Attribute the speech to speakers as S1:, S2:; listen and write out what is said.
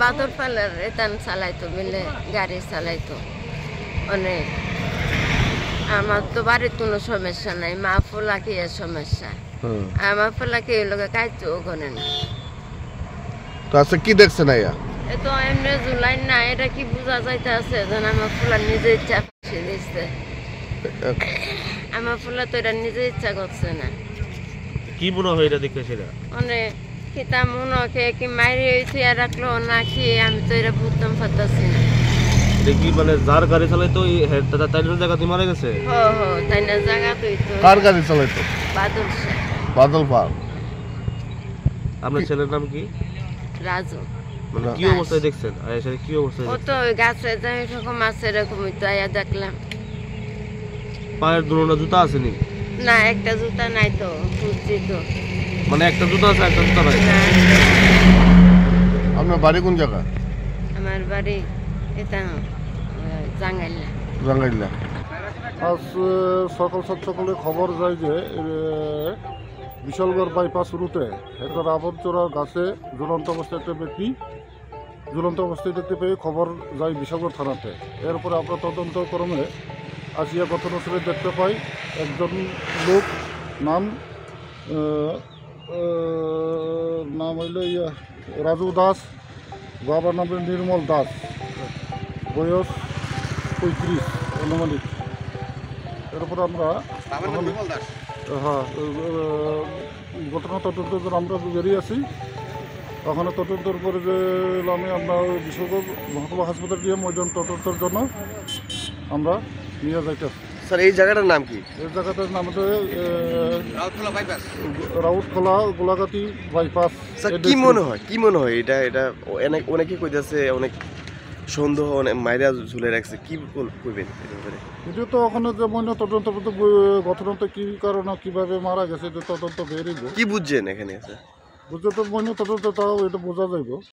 S1: বাদর পালের এতান চালাইতো মিলে গাড়ি চালাইতো অনেক। আমার তো বাড়ির কোনো সমস্যা নাই, মা ফোলা কি সমস্যা, আমার ফোলা কি লোকে কাইতো ওখানে না।
S2: তো আচ্ছা কি দেখছেন আইয়া?
S1: এ তো এমনি জুলাই না, এটা কি বোঝা যাইতে আছে যেন আমার ফোলা নিজে ইচ্ছা ফাঁসি দিচ্ছে। আমার ফোলা তো এটা নিজে ইচ্ছা করছে না।
S3: কি মনে হয় এটা দেখে সেটা?
S1: মানে কিতা মনে হয় কি মাইরে থুয়া রাখলো নাকি, আমি তো এটা বুঝতাম পারতাছি না।
S3: এটা কি মানে যার গাড়ি চালাইতো তাই জায়গাতে মারা গেছে?
S1: তাই না জায়গা তুই তো।
S2: কার গাড়ি চালাইতো?
S1: বাদল শাহ।
S2: বাদল পাল।
S3: আপনার ছেলের নাম কি?
S1: রাজু।
S3: মানে কি অবস্থায় দেখছেন? আয়েশার কি অবস্থায়?
S1: ও তো ওই গাছে যাই এরকম আছে, এরকমই তো আয়া দেখলাম।
S3: পায়ের দুটো জুতা আছে নি?
S1: না, একটা জুতা নাই তো, খুঁজছি তো।
S3: মানে একটা জুতা আছে, একটা জুতা নাই?
S1: না,
S2: আপনার বাড়ি কোন জায়গা?
S1: আমার বাড়ি এটা জাঙ্গাইলা।
S2: জাঙ্গাইলা।
S4: আজ সকাল সকালে খবর যায় যে বিশালগড় বাইপাস রুটে একটা রাবণ চোরা গাছে ঝুলন্ত অবস্থায় একটা ব্যক্তি ঝুলন্ত অবস্থায় দেখতে পেয়ে খবর যায় বিশালগড় থানাতে। এরপরে আমরা তদন্তক্রমে আসিয়া ঘটনাস্থলে দেখতে পাই একজন লোক নাম হইল রাজু দাস, বাবার নাম নির্মল দাস, বয়স 35 অনুমানিক। এরপর আমরা ঘটনা তদন্তের জন্য আমরা বেরিয়ে আসি। ওখানে তদন্তের পরে যে আমি আমরা বিশ্বকোপ মহকুমা হাসপাতাল দিয়ে ময়দান তদন্তের জন্য আমরা নিয়ে যাইতেছি।
S5: স্যার এই জায়গাটার নাম কি?
S4: এই জায়গাটার নাম হচ্ছে রাউতখোলা গোলাঘাটি বাইপাস।
S5: স্যার কি মনে হয় এটা অনেকে কইতাছে অনেক সন্দেহ, অনেক মাইরা ঝুলে রাখছে, কি কইবেন?
S4: এটা তো ওখানে যে ময়না তদন্ত ঘটনাতে কি কারণে কিভাবে মারা গেছে এটা তদন্ত বেরিয়ে
S5: কি বুঝছেন এখানে?
S4: বুঝতে তো ময়না তদন্ত তাও এটা বোঝা যাইব।